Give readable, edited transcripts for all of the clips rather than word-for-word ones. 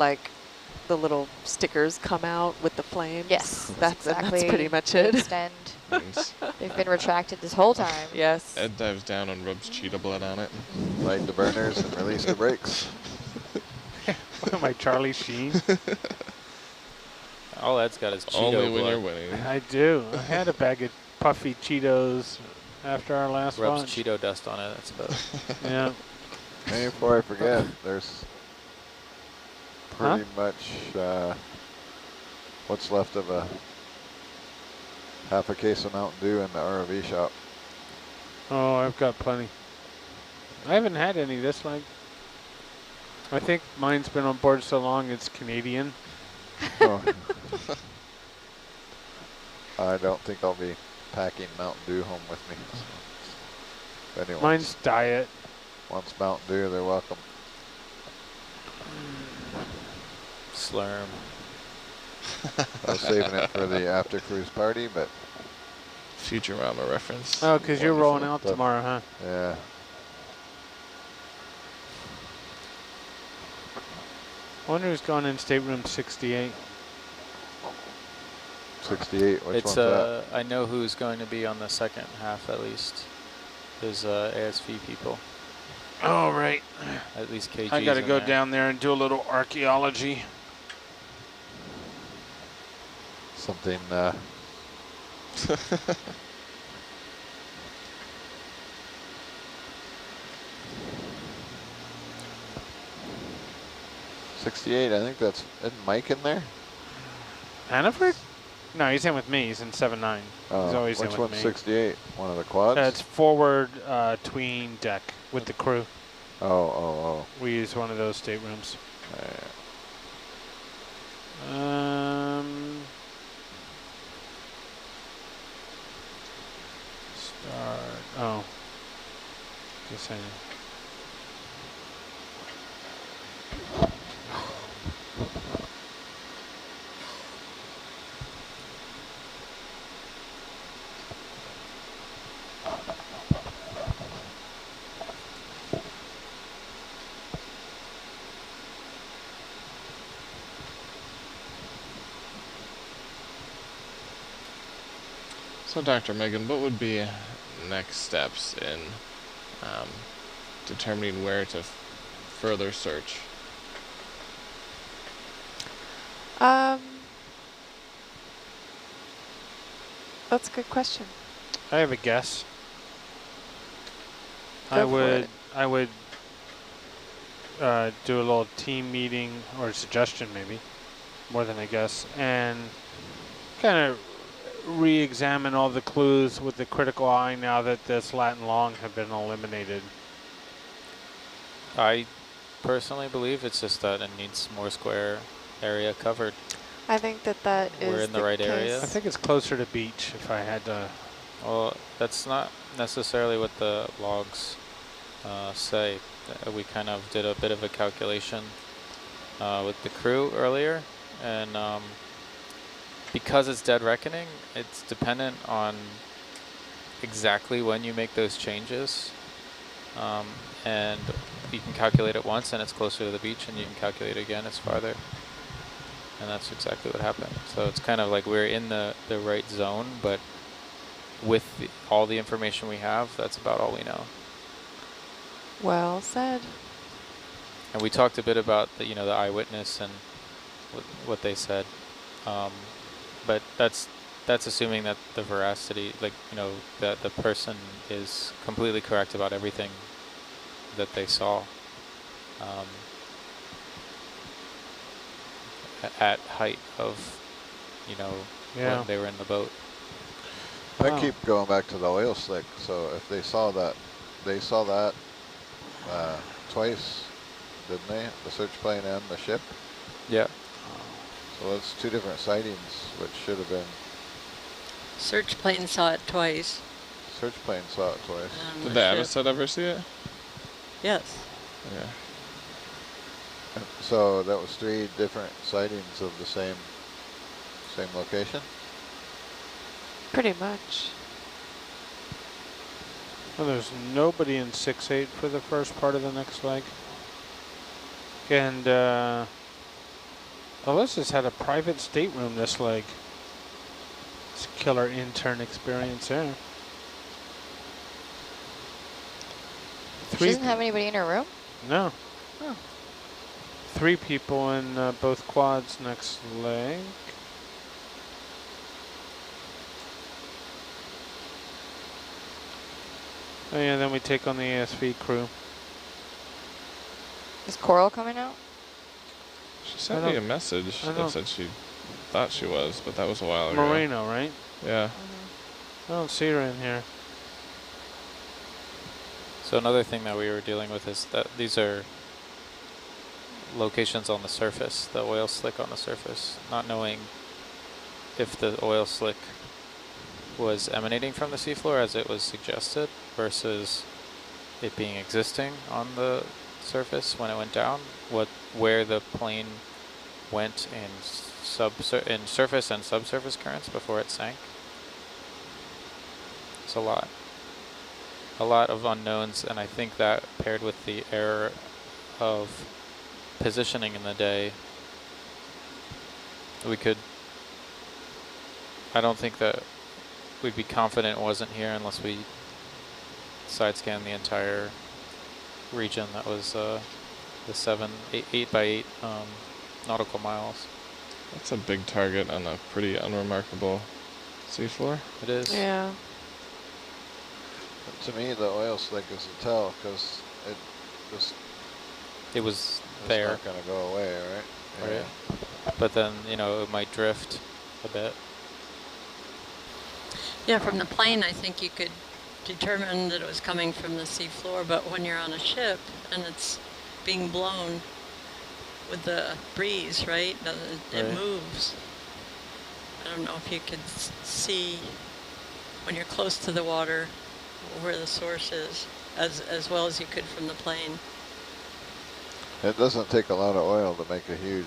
like the little stickers come out with the flames. Yes, That's exactly. pretty much They it. extend. Nice. They've been retracted this whole time. Yes. Ed dives down and rubs cheetah blood on it. Light the burners and release the brakes. What am I, Charlie Sheen? All Ed's got is Cheeto Only when blood. you're winning. I do. I had a bag of puffy Cheetos after our last Rubs launch. Cheeto dust on it. That's about. Yeah. Hey, before I forget, there's pretty much what's left of a half a case of Mountain Dew in the ROV shop. Oh, I've got plenty. I haven't had any this like. I think mine's been on board so long it's Canadian. Oh. I don't think I'll be packing Mountain Dew home with me. So if anyone Mine's diet. wants Mountain Dew, they're welcome. Slurm. I was saving it for the after cruise party, but Futurama reference. Oh, because you're rolling Wonderful out stuff. tomorrow, huh? yeah. I wonder who's going in stateroom 68. 68, which It's one's that? I know who's going to be on the second half at least. There's ASV people. Oh, right. At least KG's I got to in go there. down there and do a little archaeology. Something, 68, I think that's, isn't Mike in there? Hannaford? No, he's in with me. He's in 7-9. He's always in which with one's me. 68? One of the quads? It's forward tween deck with the crew. Oh. We use one of those staterooms. Start. Oh. Guess I. So, Dr. Megan, what would be next steps in determining where to further search? That's a good question. I have a guess. Go for it. I would do a little team meeting or a suggestion, maybe more than a guess, and kind of re-examine all the clues with the critical eye now that this Latin long have been eliminated. I personally believe it's just that it needs more square area covered. I think that is We're in the right case. area. I think it's closer to beach if I had to. Well, that's not necessarily what the logs say. We kind of did a bit of a calculation with the crew earlier, and because it's dead reckoning, it's dependent on exactly when you make those changes. And you can calculate it once and it's closer to the beach, and you can calculate it again, it's farther. And that's exactly what happened. So it's kind of like we're in the right zone, but with all the information we have, that's about all we know. Well said. And we talked a bit about the eyewitness and what they said. But that's assuming that the veracity, that the person is completely correct about everything that they saw at height of, when they were in the boat. I keep going back to the oil slick. So if they saw that twice, didn't they? The search plane and the ship. Yeah. So that's two different sightings, which should have been. Search plane saw it twice. Search plane saw it twice. Did the Avocet ever see it? Yes. Yeah. So that was 3 different sightings of the same location. Pretty much. Well, there's nobody in 6-8 for the first part of the next leg. And Alyssa's had a private stateroom this leg. It's a killer intern experience there. She doesn't have anybody in her room? No. Oh. 3 people in both quads next leg. Oh yeah, then we take on the ASV crew. Is Coral coming out? She sent me a message that said she thought she was, but that was a while ago. Moreno, right? Yeah. I don't see her in here. So another thing that we were dealing with is that these are locations on the surface, the oil slick on the surface, not knowing if the oil slick was emanating from the seafloor as it was suggested versus it being existing on the surface when it went down, where the plane went in surface and subsurface currents before it sank. It's a lot of unknowns, and I think that paired with the error of positioning in the day, I don't think that we'd be confident it wasn't here unless we side scan the entire region that was the 8 by 8 nautical miles. That's a big target on a pretty unremarkable seafloor. It is. Yeah. To me, the oil slick is a tell because It was it's there. not going to go away, right? Right. But then, it might drift a bit. Yeah, from the plane, I think you could determine that it was coming from the seafloor, but when you're on a ship and it's being blown with the breeze, right, it Right. moves. I don't know if you could see when you're close to the water where the source is, as well as you could from the plane. It doesn't take a lot of oil to make a huge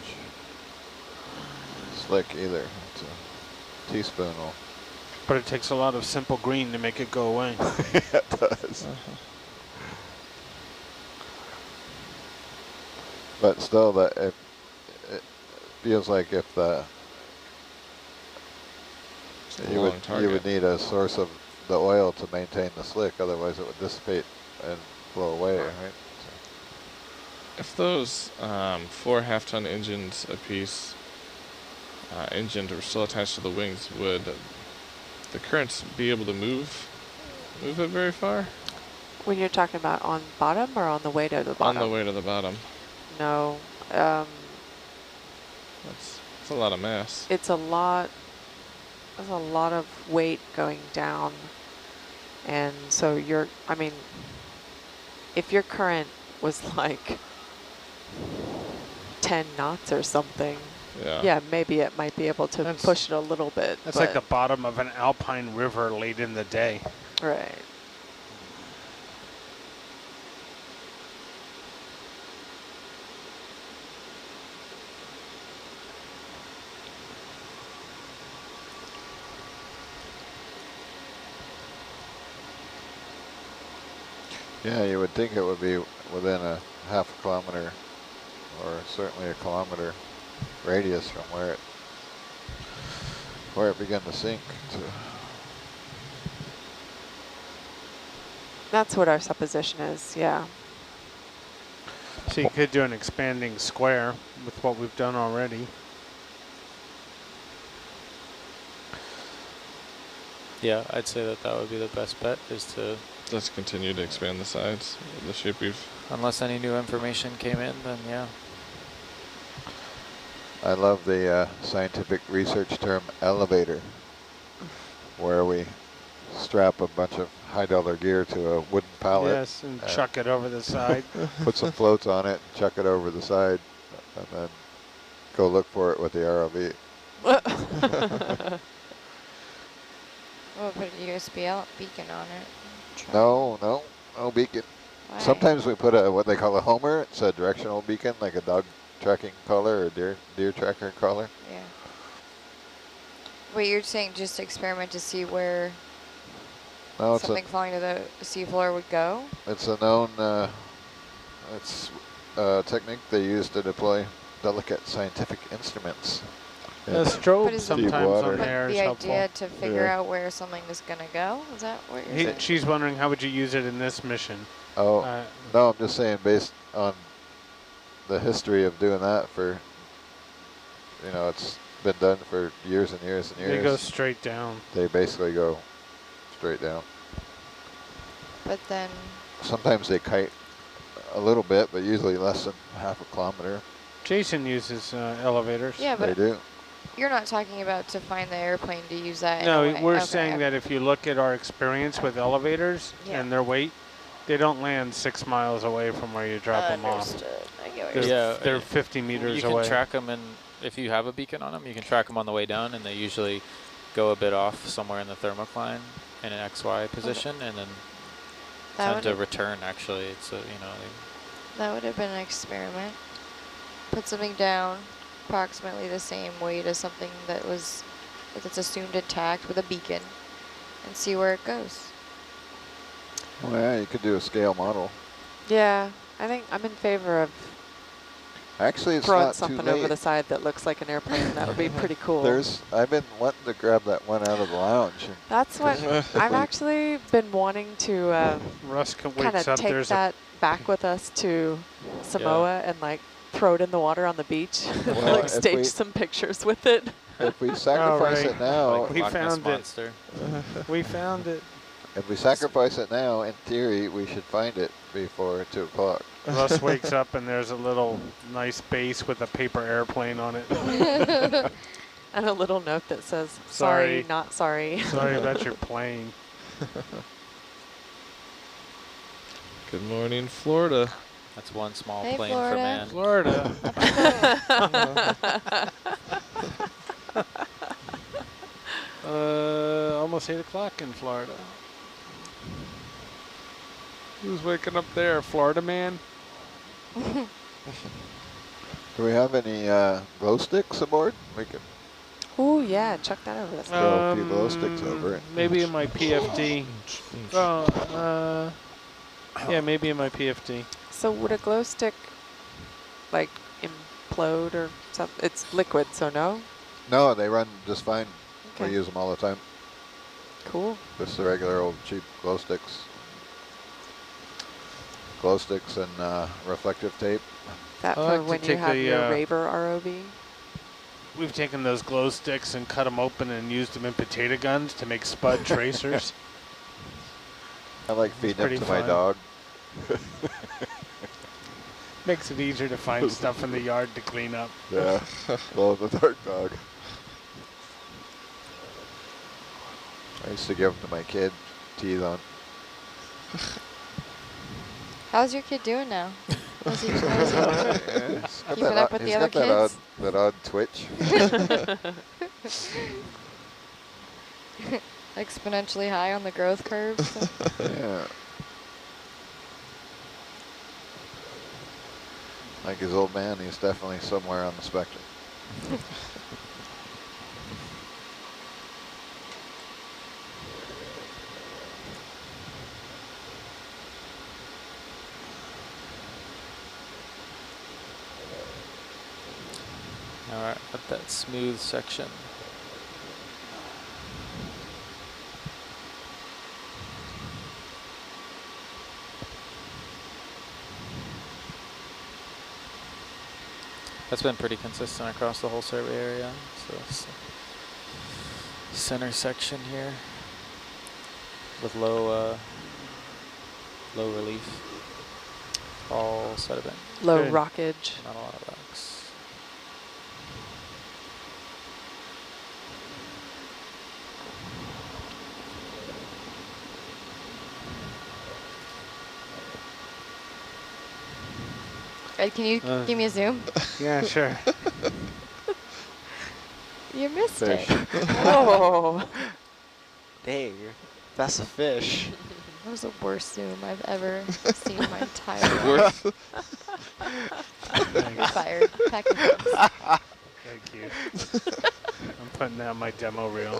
slick either. It's a teaspoon will. But it takes a lot of simple green to make it go away. It does. But still, it feels like if you would need a source of the oil to maintain the slick, otherwise it would dissipate and blow away, right? If those 4 half-ton engines apiece, engined or still attached to the wings, would the currents be able to move it very far? When you're talking about on bottom or on the way to the bottom? On the way to the bottom. No. That's a lot of mass. It's a lot. There's a lot of weight going down, and so if your current was like 10 knots or something, yeah, maybe it might be able to push it a little bit. That's like the bottom of an alpine river late in the day. Right. Yeah, you would think it would be within a half a kilometer or certainly a kilometer radius from where it began to sink. That's what our supposition is, yeah. So you could do an expanding square with what we've done already. Yeah, I'd say that would be the best bet, is to... Let's continue to expand the sides of the shape we've... Unless any new information came in, then yeah. I love the scientific research term elevator, where we strap a bunch of high-dollar gear to a wooden pallet. Yes, and chuck it over the side. Put some floats on it, chuck it over the side, and then go look for it with the ROV. Oh, put a USB beacon on it. No beacon. Why? Sometimes we put what they call a homer. It's a directional beacon, like a dog tracking collar or deer tracker collar. Yeah. Wait, you're saying just experiment to see where something falling to the seafloor would go? It's a known technique they use to deploy delicate scientific instruments. A Yeah. strobe But is the- sometimes water. on But there is the helpful. idea to figure Yeah. out where something is going to go, is that what you're saying? She's wondering how would you use it in this mission? Oh, Uh, no, I'm just saying based on the history of doing that for, you know, it's been done for years and years and years. They go straight down. They basically go straight down. But then, Sometimes they kite a little bit, but usually less than half a kilometer. Jason uses elevators. yeah, They but do. you're not talking about to find the airplane to use that in a No, way. we're Okay, saying okay. that if you look at our experience with elevators Yeah. and their weight, they don't land 6 miles away from where you drop them off. Understood. I get what They're, you're Yeah, they're 50 meters you can away. track them, and if you have a beacon on them, you can track them on the way down, and they usually go a bit off somewhere in the thermocline in an XY position, and then That tend would to have, return. Actually, it's a, that would have been an experiment. Put something down approximately the same weight as something that's assumed intact with a beacon and see where it goes. Well, yeah, you could do a scale model. Yeah, I think I'm in favor of Actually, it's throwing not too something late. over the side that looks like an airplane. That would be pretty cool. I've been wanting to grab that one out of the lounge. And That's what I've actually been wanting to Russ kind wakes of up, take there's that back with us to Samoa and like throw it in the water on the beach, Well, like if stage we- some pictures with it. if we sacrifice right. it now, like we Loch Ness found it. Monster. we found it. if we sacrifice it now, in theory, we should find it before 2 o'clock. Russ wakes up and there's a little nice base with a paper airplane on it. And a little note that says, Sorry. sorry, not sorry. Sorry about your plane. Good morning, Florida. That's one small Hey, plane Florida. for man. Florida. Almost 8 o'clock in Florida. Who's waking up there? Florida man? Do we have any glow sticks aboard? We can Oh yeah, chuck that over this. throw a few glow sticks over it. Maybe in my PFD. Yeah, maybe in my PFD. So would a glow stick like implode or something? It's liquid, so no? No, they run just fine. Okay. We use them all the time. Cool. Just the regular old cheap glow sticks. Glow sticks and reflective tape. That I for like to when you take have the, your Raver ROV? We've taken those glow sticks and cut them open and used them in potato guns to make spud tracers. I like feeding them pretty to my fun. dog. Makes it easier to find stuff in the yard to clean up. Yeah, glow in the dark dog. I used to give them to my kid, teeth on. How's your kid doing now? How's he Yeah, he's got keeping that up odd- with the he's other got that odd, kids? that odd twitch. Exponentially high on the growth curve. So. Yeah. Like his old man, he's definitely somewhere on the spectrum. All right, at that smooth section. That's been pretty consistent across the whole survey area. So it's center section here with low relief, all sediment, Low Good. rockage. not a lot of rocks. Ed, can you give me a zoom? Yeah, sure. You missed Fish. it. Oh, Dang, that's a fish. That was the worst zoom I've ever seen in my entire life. You're fired. Pack your things. Thank you. I'm putting out my demo reel.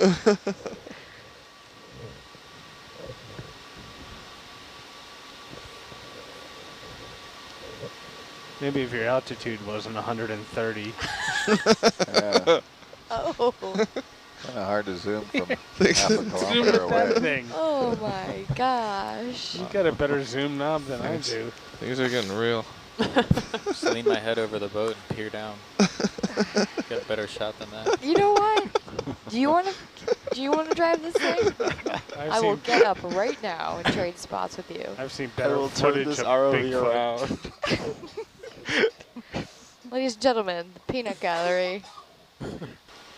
Maybe if your altitude wasn't 130. Yeah, Oh. kind of hard to zoom from half a Zoom kilometer with that away. thing. Oh my gosh. You got a better zoom knob than I Thanks. do. Things are getting real. Just lean my head over the boat and peer down. Get a better shot than that. You know what? Do you want to drive this thing? I will get up right now and trade spots with you. I've seen I better will turn footage this of ROV Bigfoot. around. Ladies and gentlemen, the peanut gallery.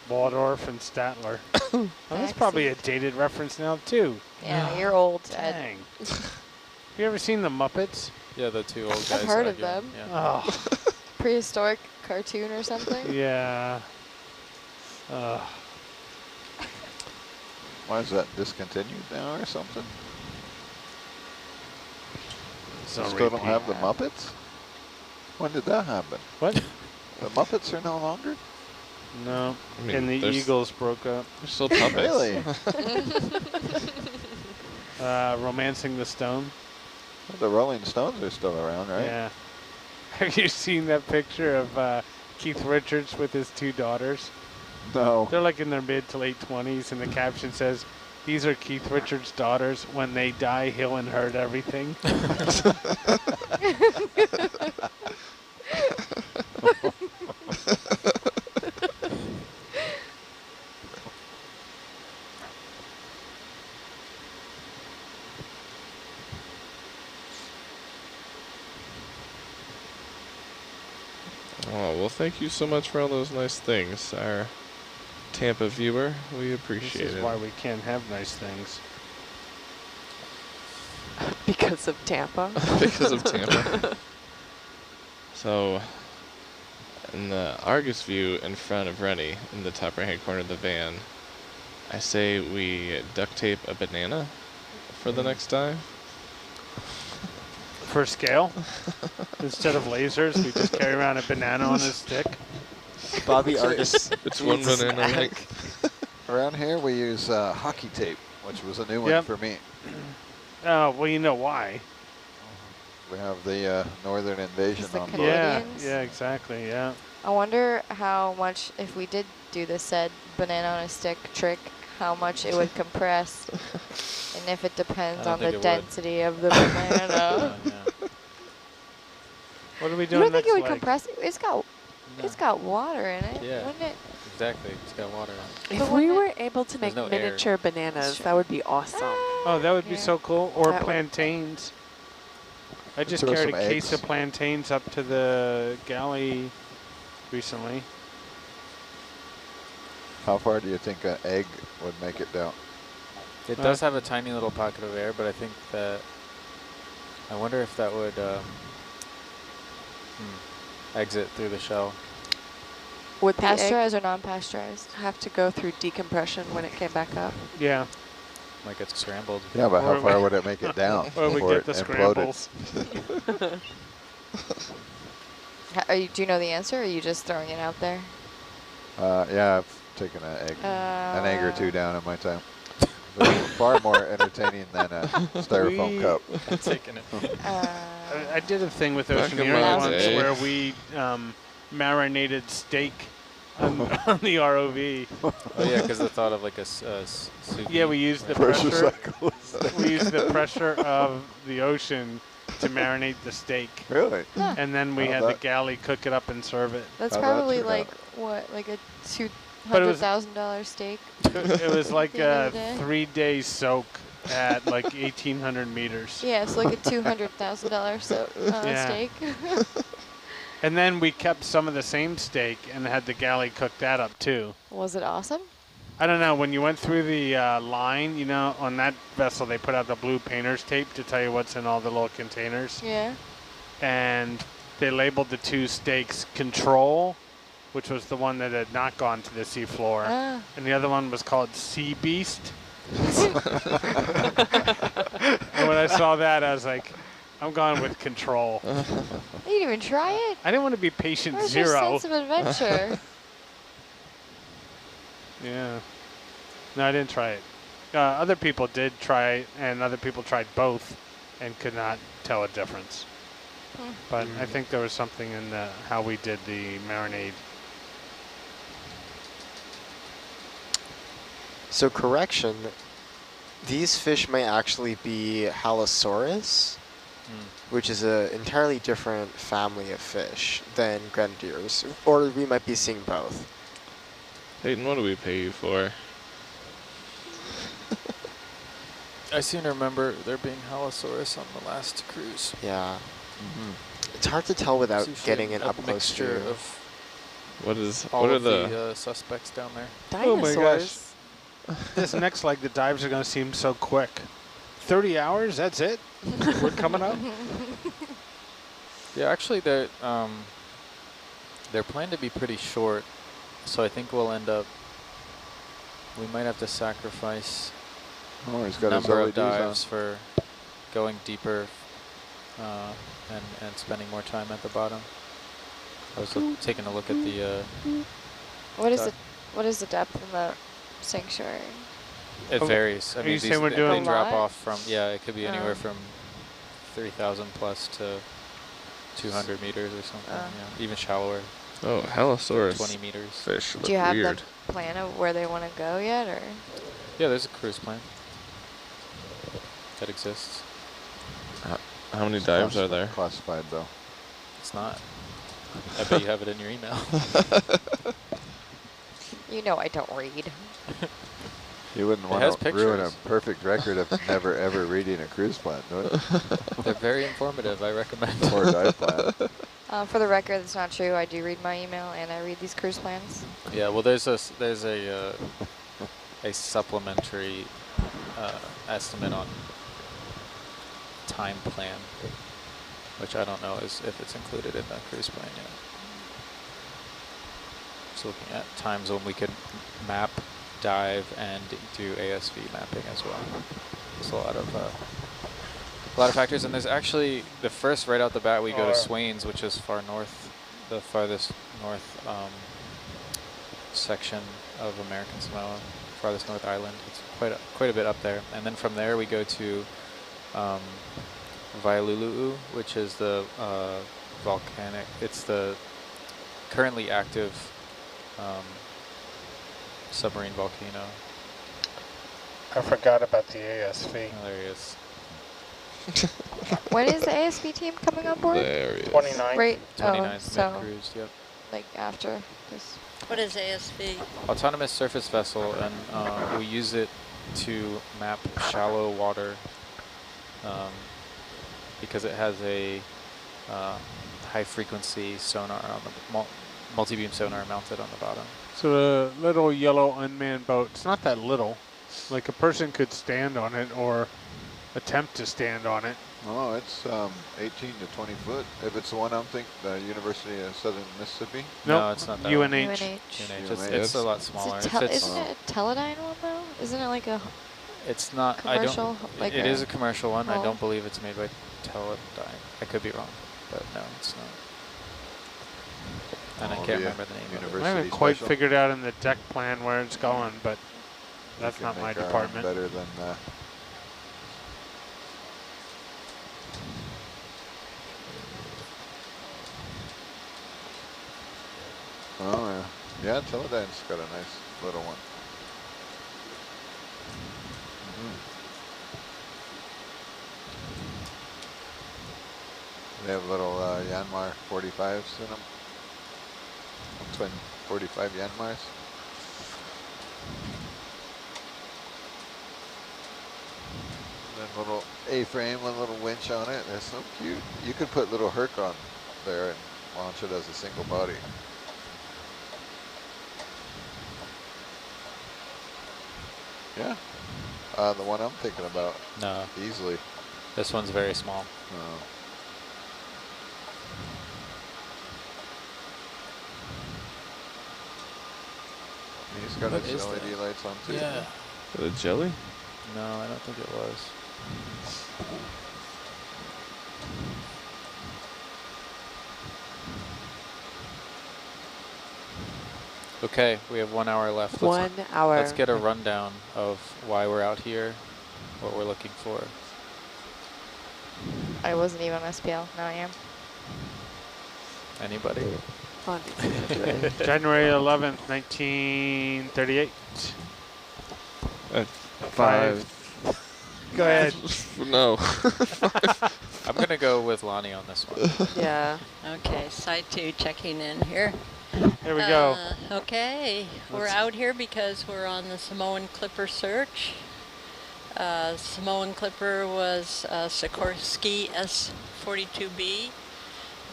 Waldorf and Statler. Oh, that's probably a dated reference now too. Yeah, you're old, Ed. Dang. You ever seen the Muppets? Yeah, the two old guys. I've heard of arguing. them. Yeah. Oh, Prehistoric cartoon or something? yeah. Why is that discontinued now or something? So Still don't have the Yeah. Muppets? When did that happen? What? The Muppets are no longer? No. I mean, And the there's- Eagles broke up. They're still puppets. Really? Romancing the Stone. The Rolling Stones are still around, right? Yeah. Have you seen that picture of Keith Richards with his two daughters? No. They're like in their mid to late 20s, and the caption says, "These are Keith Richards' daughters. When they die, he'll inherit everything." Oh, well, thank you so much for all those nice things, our Tampa viewer. We appreciate This is it. why we can't have nice things. Because of Tampa. Because of Tampa. So, in the Argus view in front of Rennie, in the top right-hand corner of the van, I say we duct tape a banana for the next dive. For scale, instead of lasers, we just carry around a banana on a stick. Bobby Argus. It's one needs a banana snack. length. Around here we use hockey tape, which was a new one Yep. for me. Oh, well, you know why. We have the Northern Invasion the on board. Canadians? Yeah, exactly, yeah. I wonder how much, if we did do the said banana on a stick trick, how much it would compress. And if it depends I don't on the think it would. density of the banana. Yeah. What are we You doing don't think next it would leg? compress? It's got No, got water in it, Yeah. wouldn't it? exactly. It's got water in it. If we were able to There's make no air. miniature bananas, that would be awesome. Oh, that would be Yeah. so cool. Or That would- plantains. I just Throw carried a some case eggs. of plantains up to the galley recently. How far do you think an egg would make it down? It does have a tiny little pocket of air, but I think that, I wonder if that would exit through the shell. Would the egg Pasteurized or non-pasteurized? have to go through decompression when it came back up? Yeah. Might get scrambled. Yeah, but how Or far would it make it down Or we before get it the imploded? scrambles. Do you know the answer, or are you just throwing it out there? Yeah, I've taken an egg or two down in my time. They're far more entertaining than a styrofoam We- cup. Taking it. I did a thing with Back in Oceaneering my once day. where we marinated steak on the ROV. Oh yeah, because the thought of like a sous vide. Yeah, we used the Pressure pressure. cycle. We used the pressure of the ocean to marinate the steak, Really? and then we How'd had the that- galley cook it up and serve it. That's How'd that probably turn like, out? what, like a But it was- $200,000 steak? It was like The end a of the day? 3-day soak at like 1,800 meters. Yeah, it's like a $200,000 Yeah. steak. And then we kept some of the same steak and had the galley cook that up too. Was it awesome? I don't know, when you went through the line, you know, on that vessel they put out the blue painter's tape to tell you what's in all the little containers. Yeah. And they labeled the two steaks Control, which was the one that had not gone to the seafloor. Ah. And the other one was called Sea Beast. And when I saw that, I was like, I'm going with Control. You didn't even try it? I didn't want to be patient Where's your zero. sense of adventure? Yeah. No, I didn't try it. Other people did try it, and other people tried both and could not tell a difference. But I think there was something in the how we did the marinade. So correction, these fish may actually be Halosaurus, which is an entirely different family of fish than grenadiers, or we might be seeing both. Peyton, what do we pay you for? I seem to remember there being Halosaurus on the last cruise. Yeah. It's hard to tell without It's getting usually an up close mixture view. of What is? all What are of the? the suspects down there. Oh my Dinosaurs. This next leg, the dives are going to seem so quick. 30 hours, that's it? We're coming up? Yeah, actually, they're planned to be pretty short, so I think we'll end up. We might have to sacrifice Oh, he's a got his number of LEDs on. dives for going deeper and spending more time at the bottom. I was taking a look at the. What is Duck. what is the depth in the sanctuary? It Oh, varies. I are mean, you saying we're they doing- drop A lot? off from it could be anywhere Oh. from 3,000 plus to 200 meters or something. Oh. Yeah, even shallower, Oh, Halosaurus 20 meters. fish look Do you have weird. the plan of where they want to go yet, or? Yeah, there's a cruise plan that exists. How many dives are there? Classified though. It's not. I bet you have it in your email. You know I don't read. You wouldn't It has want to ruin a pictures. perfect record of never ever reading a cruise plan, would it? They're very informative. I recommend. Or a dive plan. For the record, it's not true. I do read my email and I read these cruise plans. Yeah, well, there's a supplementary estimate on time plan, which I don't know if it's included in the cruise plan yet. Just looking at times when we could map, dive, and do ASV mapping as well. There's a lot of factors, and there's actually the first right out the bat we go to Swains, which is far north, the farthest north section of American Samoa, farthest north island. It's quite a bit up there, and then from there we go to Vailulu'u, which is the volcanic. It's the currently active submarine volcano. I forgot about the ASV. Oh, there he is. When is the ASV team coming on board? There he is. 29. Right. 29th So mid-cruise, yep. like after this. What is ASV? Autonomous surface vessel, and we use it to map shallow water because it has a high-frequency sonar on the multi-beam sonar mounted on the bottom. So the little yellow unmanned boat, it's not that little. Like a person could stand on it or attempt to stand on it. Oh, it's 18 to 20 foot. If it's the one I'm thinking, the University of Southern Mississippi. No, Nope, it's not that one. UNH. UNH. It's a lot smaller. Isn't it a Teledyne one though? Isn't it like a It's not. commercial? Like It is a commercial one. I hull? don't believe it's made by Teledyne. I could be wrong, but no, it's not. And I Oh, can't yeah. remember the name of it. I University haven't quite special. figured out in the deck plan where it's going, but We that's can not my make our own department. Better than. Oh yeah, yeah. Teledyne's got a nice little one. They have little Yanmar 45s in them. Twin 45 Yanmars. And then little A-frame with a little winch on it. They're so cute. You could put little Herc on there and launch it as a single body. Yeah. The one I'm thinking about, No, easily. this one's very small. He's got What his is LED that? lights on too. Yeah. Is it a jelly? No, I don't think it was. Okay, we have 1 hour left. 1 hour. Let's get a rundown of why we're out here, what we're looking for. I wasn't even on SPL. Now I am. Anybody? Fun. Do it. January 11th, 1938. At 5. Go ahead. No. I'm gonna go with Lonnie on this one. Yeah. Okay, side 2 checking in here. Here we go. Okay, we're out here because we're on the Samoan Clipper search. Samoan Clipper was Sikorsky S-42B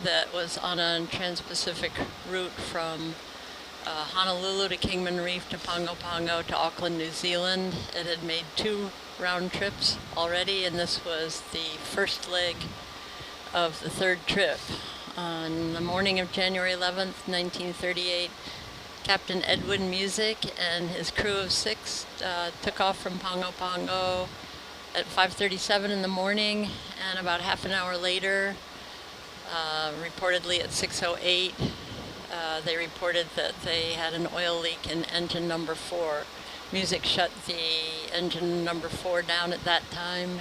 that was on a trans-Pacific route from Honolulu to Kingman Reef to Pago Pago to Auckland, New Zealand. It had made 2 round trips already, and this was the first leg of the 3rd trip. On the morning of January 11th, 1938, Captain Edwin Music and his crew of 6 took off from Pago Pago at 5:37 in the morning, and about half an hour later, reportedly at 6:08, they reported that they had an oil leak in engine number 4. Music shut the engine number 4 down at that time.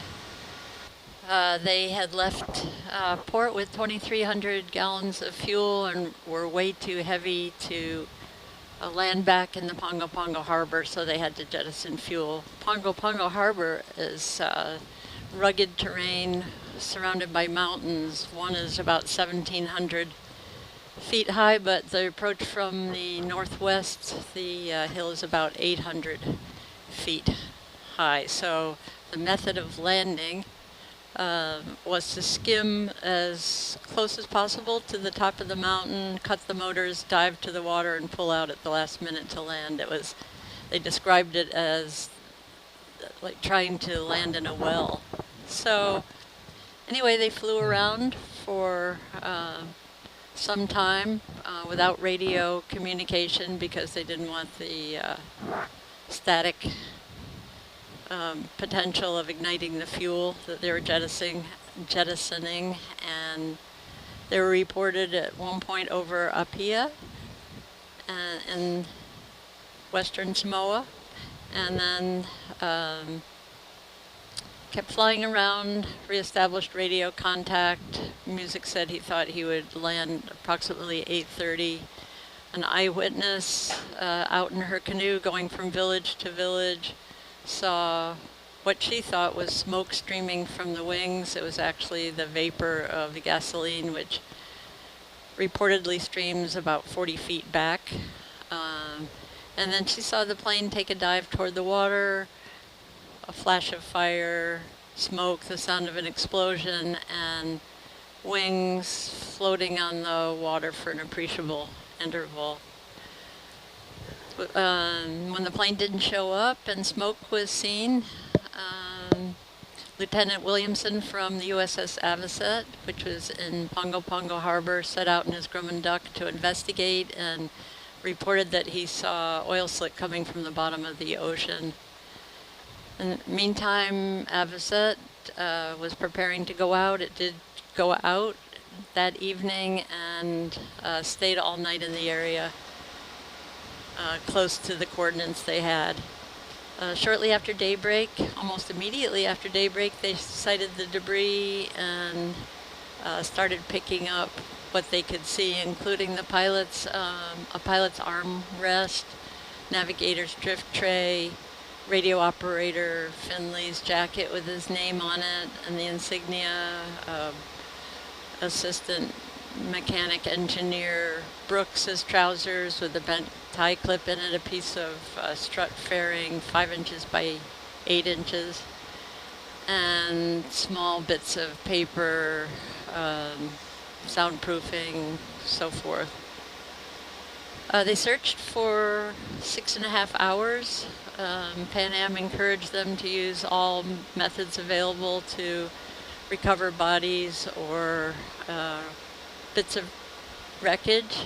They had left port with 2,300 gallons of fuel and were way too heavy to land back in the Pago Pago harbor, so they had to jettison fuel. Pago Pago harbor is rugged terrain surrounded by mountains. One is about 1,700 feet high, but the approach from the northwest, the hill is about 800 feet high. So the method of landing was to skim as close as possible to the top of the mountain, cut the motors, dive to the water, and pull out at the last minute to land. They described it as like trying to land in a well. So anyway, they flew around for some time without radio communication because they didn't want the static potential of igniting the fuel that they were jettisoning, and they were reported at one point over Apia in western Samoa, and then kept flying around, reestablished radio contact. Music said he thought he would land approximately 8:30. An eyewitness out in her canoe going from village to village saw what she thought was smoke streaming from the wings. It was actually the vapor of the gasoline, which reportedly streams about 40 feet back. And then she saw the plane take a dive toward the water, a flash of fire, smoke, the sound of an explosion, and wings floating on the water for an appreciable interval. When the plane didn't show up and smoke was seen, Lieutenant Williamson from the USS Avocet, which was in Pago Pago Harbor, set out in his Grumman duck to investigate and reported that he saw oil slick coming from the bottom of the ocean. In the meantime, Avocet was preparing to go out. It did go out that evening and stayed all night in the area close to the coordinates they had. Shortly after daybreak, almost immediately after daybreak, they sighted the debris and started picking up what they could see, including the pilot's, a pilot's arm rest, navigator's drift tray, radio operator Finley's jacket with his name on it, and the insignia, assistant mechanic engineer Brooks's trousers with a bent tie clip in it, a piece of strut fairing 5 inches by 8 inches, and small bits of paper, soundproofing, so forth. They searched for 6.5 hours. Pan Am encouraged them to use all methods available to recover bodies or bits of wreckage,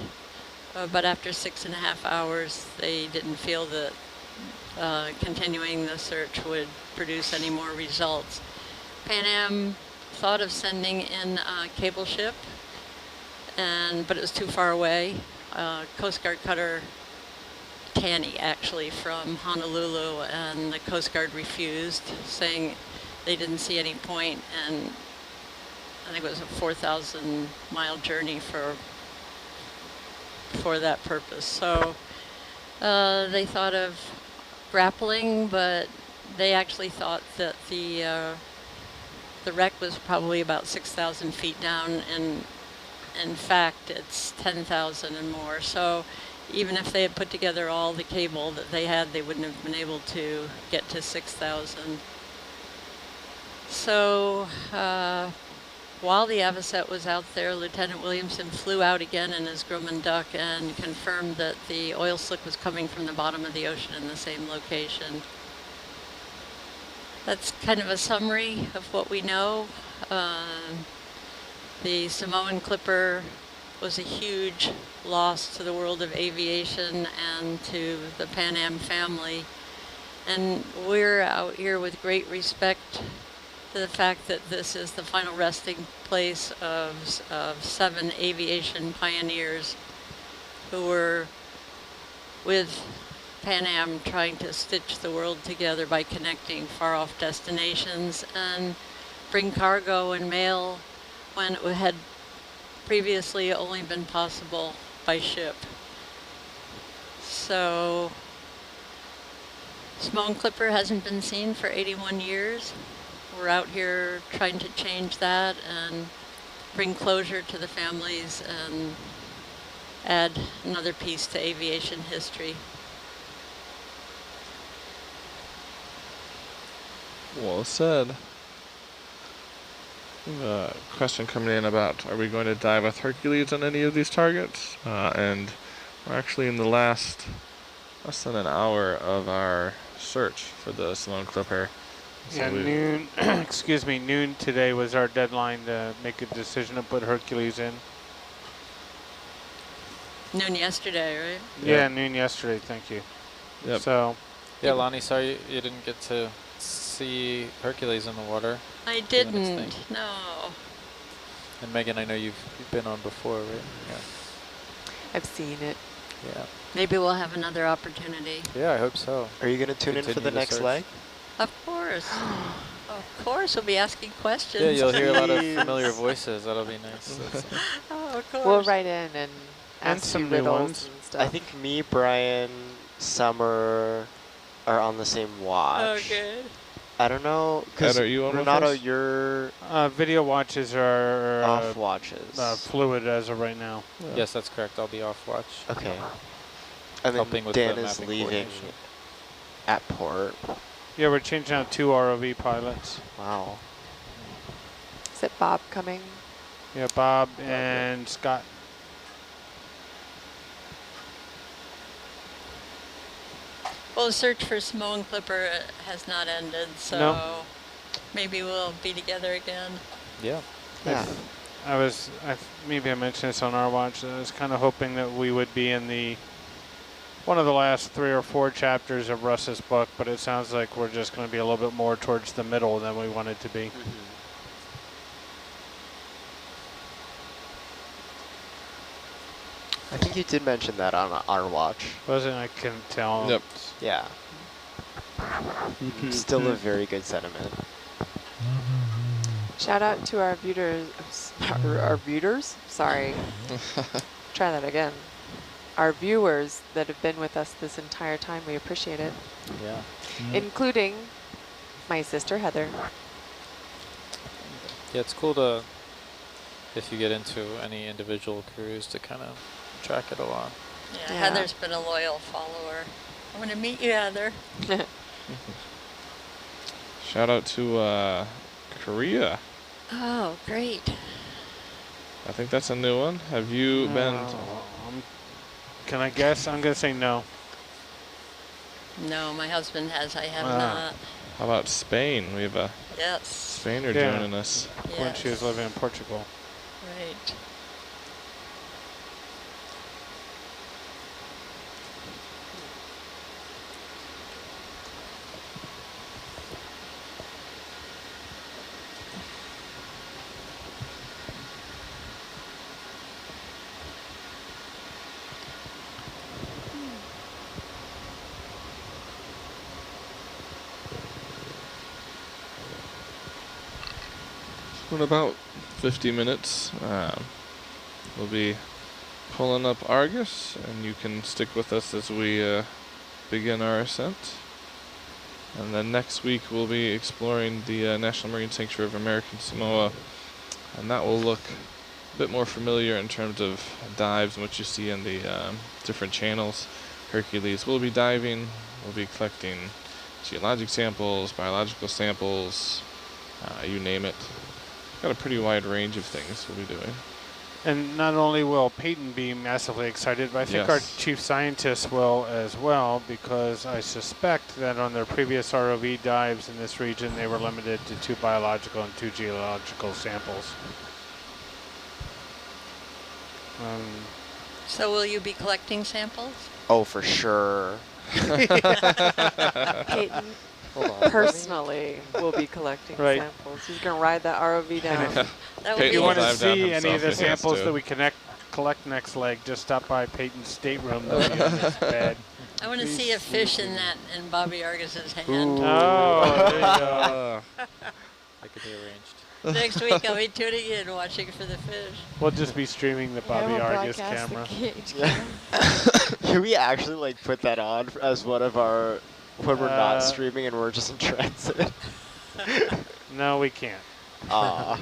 but after 6.5 hours, they didn't feel that continuing the search would produce any more results. Pan Am thought of sending in a cable ship, but it was too far away. Coast Guard cutter Tanny, actually, from Honolulu, and the Coast Guard refused, saying they didn't see any point, and I think it was a 4,000 mile journey for that purpose. So they thought of grappling, but they actually thought that the wreck was probably about 6,000 feet down, and in fact it's 10,000 and more. So even if they had put together all the cable that they had, they wouldn't have been able to get to 6,000. So while the Avocet was out there, Lieutenant Williamson flew out again in his Grumman duck and confirmed that the oil slick was coming from the bottom of the ocean in the same location. That's kind of a summary of what we know. The Samoan Clipper was a huge loss to the world of aviation and to the Pan Am family. And we're out here with great respect to the fact that this is the final resting place of 7 aviation pioneers who were with Pan Am trying to stitch the world together by connecting far-off destinations and bring cargo and mail when it had previously only been possible by ship. So Samoan Clipper hasn't been seen for 81 years. We're out here trying to change that and bring closure to the families and add another piece to aviation history. Well said. We have a question coming in about, are we going to dive with Hercules on any of these targets? And we're actually in the less than an hour of our search for the Samoan Clipper. So Yeah, noon, excuse me, noon today was our deadline to make a decision to put Hercules in. Noon yesterday, right? Yeah, noon yesterday, thank you. Yep. So, Yeah, Lonnie, sorry you didn't get to see Hercules in the water. I didn't, no. And Megan, I know you've been on before, right? Yeah. I've seen it. Yeah. Maybe we'll have another opportunity. Yeah, I hope so. Are you going to tune in for Continue the the next search. leg? Of course. Of course, we'll be asking questions. Yeah, you'll hear a lot of Please. familiar voices. That'll be nice. Oh, of course. We'll write in and ask some you new riddles ones. and stuff. I think me, Brian, Summer are on the same watch. Oh, good. I don't know, Ed, because are you on with Renato, us? you're video watches are off watches. fluid as of right now. Yes, that's correct. I'll be off watch. Okay. And Helping then with Dan the is mapping leaving coordination. at port. Yeah, we're changing out 2 ROV pilots. Wow. Is it Bob coming? Yeah, Bob and Scott. Well, the search for Samoan Clipper has not ended, so No. maybe we'll be together again. Yeah. Yeah. Maybe I mentioned this on our watch. I was kind of hoping that we would be in one of the last 3 or 4 chapters of Russ's book, but it sounds like we're just going to be a little bit more towards the middle than we wanted to be. I think you did mention that on our watch. Wasn't I couldn't tell. Yep. Yeah. Still a very good sentiment. Shout out to our viewers. Our viewers? Sorry. Try that again. Our viewers that have been with us this entire time. We appreciate it. Yeah. Including my sister Heather. Yeah, it's cool to, if you get into any individual cruise, to kind of track it along. Yeah, Yeah. Heather's been a loyal follower. I want to meet you, Heather. Shout out to Korea. Oh, great. I think that's a new one. Have you been? Can I guess? I'm going to say no. No, my husband has. I have Ah. not. How about Spain? We have a Yes. Spainer Yeah. joining us. When she was Yes. living in Portugal. Right. What about 50 minutes, we'll be pulling up Argus, and you can stick with us as we begin our ascent. And then next week we'll be exploring the National Marine Sanctuary of American Samoa, and that will look a bit more familiar in terms of dives and what you see in the different channels. Hercules will be diving, we'll be collecting geologic samples, biological samples, you name it. Got a pretty wide range of things we'll be doing. And not only will Peyton be massively excited, but I think our chief scientists will as well, because I suspect that on their previous ROV dives in this region, they were limited to 2 biological and 2 geological samples. So will you be collecting samples? Oh, for sure. Peyton Hold on. personally will be collecting samples. He's going to ride that ROV down. That If you want to dive down see any of the himself, he has samples to. that we collect next leg, just stop by Peyton's stateroom. They'll be in this bed. I want to see a fish in that in Bobby Argus's hand. Oh, there you go. That could be arranged. Next week I'll be tuning in watching for the fish. We'll just be streaming the Bobby we'll Argus broadcast the camera. cage Yeah. Can we actually like put that on as one of our when we're not streaming and we're just in transit? No, we can't. I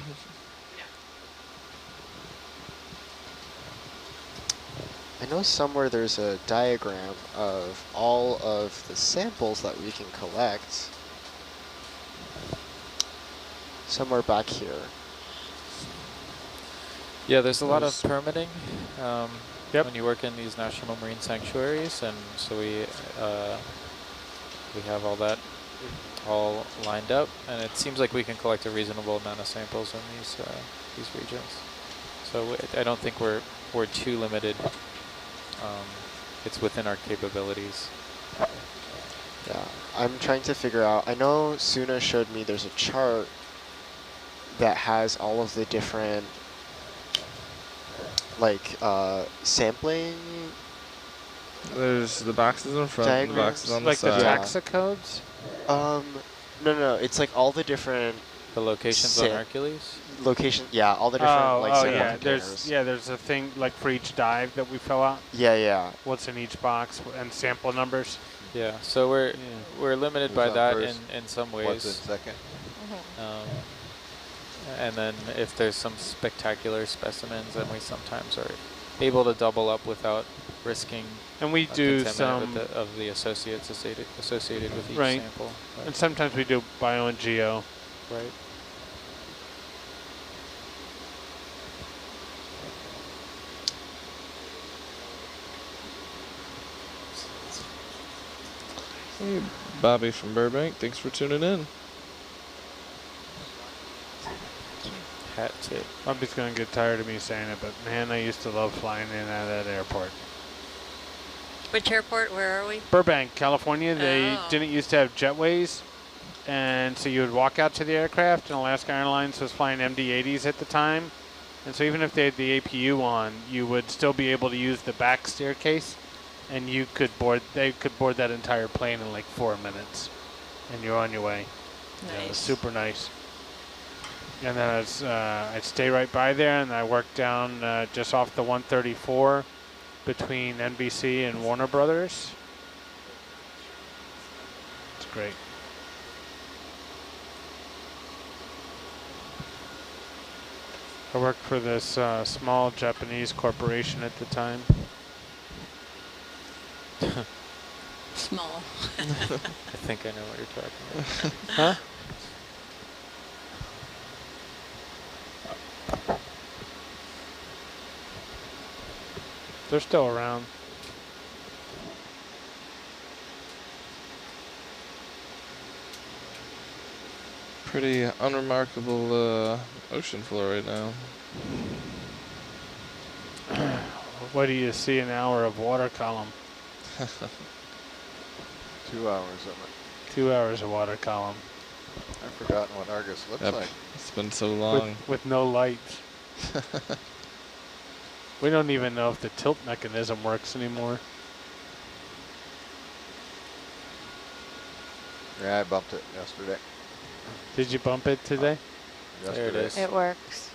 know somewhere there's a diagram of all of the samples that we can collect. Somewhere back here. Yeah, there's a lot of permitting Yep. when you work in these national marine sanctuaries, and so we have all that all lined up, and it seems like we can collect a reasonable amount of samples in these regions. So I don't think we're too limited. It's within our capabilities. Yeah, I'm trying to figure out. I know Suna showed me there's a chart that has all of the different like sampling. There's the boxes in front and the boxes on like the the side. taxa codes? No, it's like all the different The locations on Hercules? location. Yeah, all the different like sample yeah. containers. There's a thing like for each dive that we fill out. Yeah. What's in each box and sample numbers. Yeah, so we're limited Who's by on that first? in some ways. What's in second? And then if there's some spectacular specimens, then we sometimes are able to double up without risking And we do contaminant some, with of the associates associated with each Right. sample. and sometimes we do bio and geo. Right. Hey, Bobby from Burbank, thanks for tuning in. Hat tip. Bobby's gonna get tired of me saying it, but man, I used to love flying in and out of that airport. Which airport? Where are we? Burbank, California, they Oh. didn't used to have jetways, and so you would walk out to the aircraft, and Alaska Airlines was flying MD-80s at the time, and so even if they had the APU on, you would still be able to use the back staircase, and they could board that entire plane in like 4 minutes, and you're on your way. Yeah, it was Nice. super nice. And then I'd stay right by there, and I worked down just off the 134 between NBC and Warner Brothers. It's great. I worked for this small Japanese corporation at the time. Small. I think I know what you're talking about. Huh? They're still around. Pretty unremarkable ocean floor right now. What do you see an hour of water column? 2 hours of it. 2 hours of water column. I've forgotten what Argus looks like. It's been so long. With no lights. We don't even know if the tilt mechanism works anymore. Yeah, I bumped it yesterday. Did you bump it today? There it is. It works.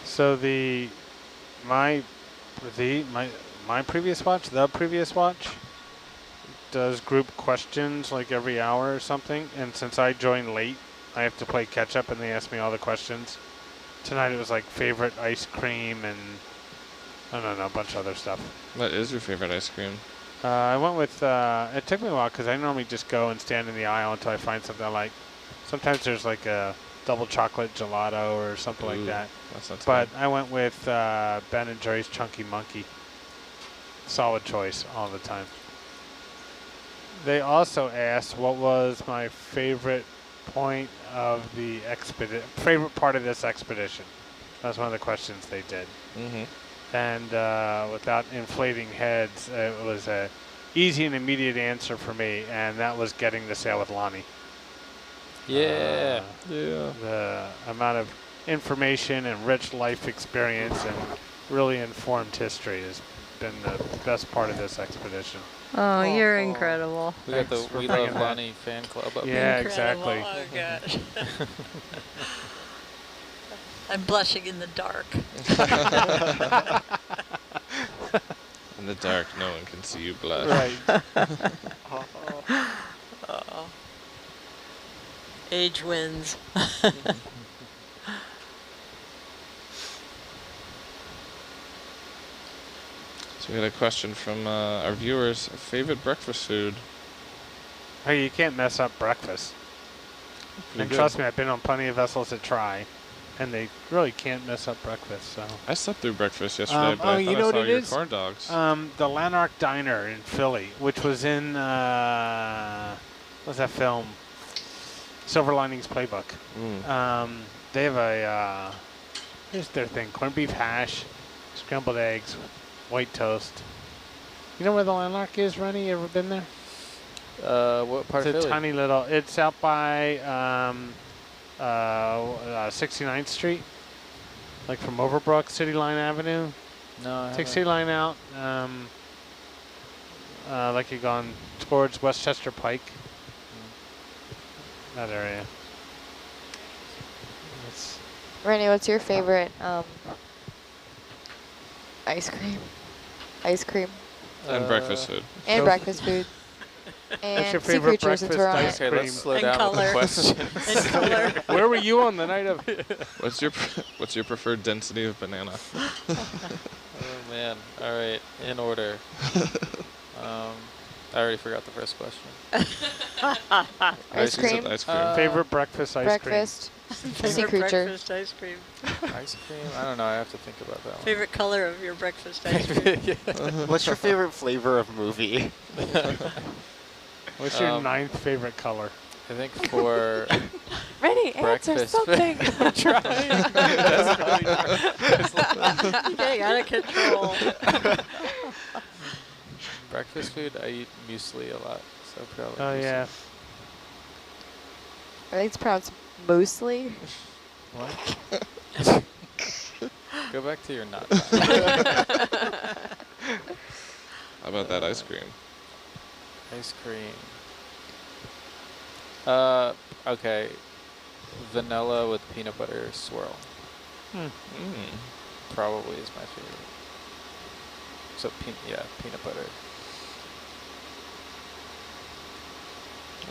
So my previous watch, the previous watch, does group questions like every hour or something. And since I joined late, I have to play catch up, and they ask me all the questions. Tonight it was like favorite ice cream and I don't know, a bunch of other stuff. What is your favorite ice cream? I went with, it took me a while because I normally just go and stand in the aisle until I find something I like. Sometimes there's like a double chocolate gelato or something like that. But I went with Ben & Jerry's Chunky Monkey. Solid choice all the time. They also asked what was my favorite point of the favorite part of this expedition. That was one of the questions they did. Mm-hmm. And without inflating heads, it was a easy and immediate answer for me, and that was getting to sail with Lonnie. Yeah. Yeah. The amount of information and rich life experience and really informed history has been the best part of this expedition. Oh, you're incredible. We got the Thanks for We bringing Love that. Lonnie fan club up. Yeah, Incredible. exactly. Oh, gosh. I'm blushing in the dark. In the dark, no one can see you blush. Right. Age wins. So we had a question from our viewers. Favorite breakfast food? Hey, you can't mess up breakfast. And trust me, I've been on plenty of vessels that try, and they really can't mess up breakfast. So I slept through breakfast yesterday, but I you thought know I what saw it your is? corn dogs. The Lanark Diner in Philly, which was in what's that film? Silver Linings Playbook. They have a here's their thing: corned beef hash, scrambled eggs, white toast. You know where the Lanark is, Rennie? You ever been there? What part It's of a Philly? tiny little. It's out by 69th Street, like from Overbrook, City Line Avenue. No, I Take City Line out, like you're going towards Westchester Pike. That area. It's Rennie, what's your favorite ice cream? Ice cream And breakfast food. and So- breakfast food. What's And your sea favorite creature since we're on breakfast it. Okay, cream. let's slow And down with the color. questions. And color. Where were you on the night of? What's your preferred density of banana? Oh man! All right, in order. I already forgot the first question. Ice You said cream? Ice cream. Favorite breakfast ice Breakfast. Sea Favorite creature. breakfast ice cream. Ice cream? I don't know. I have to think about that one. Favorite color of your breakfast ice cream. What's your favorite flavor of movie? What's your ninth favorite color? I think for Rennie, answer breakfast. something. I'm trying. Getting out of control. breakfast food, I eat muesli a lot, so probably. Oh muesli. yeah. I think it's pronounced mostly. What? Go back to your nut. How about that ice cream? Ice cream. Okay. Vanilla with peanut butter swirl. Probably is my favorite. So, peanut butter.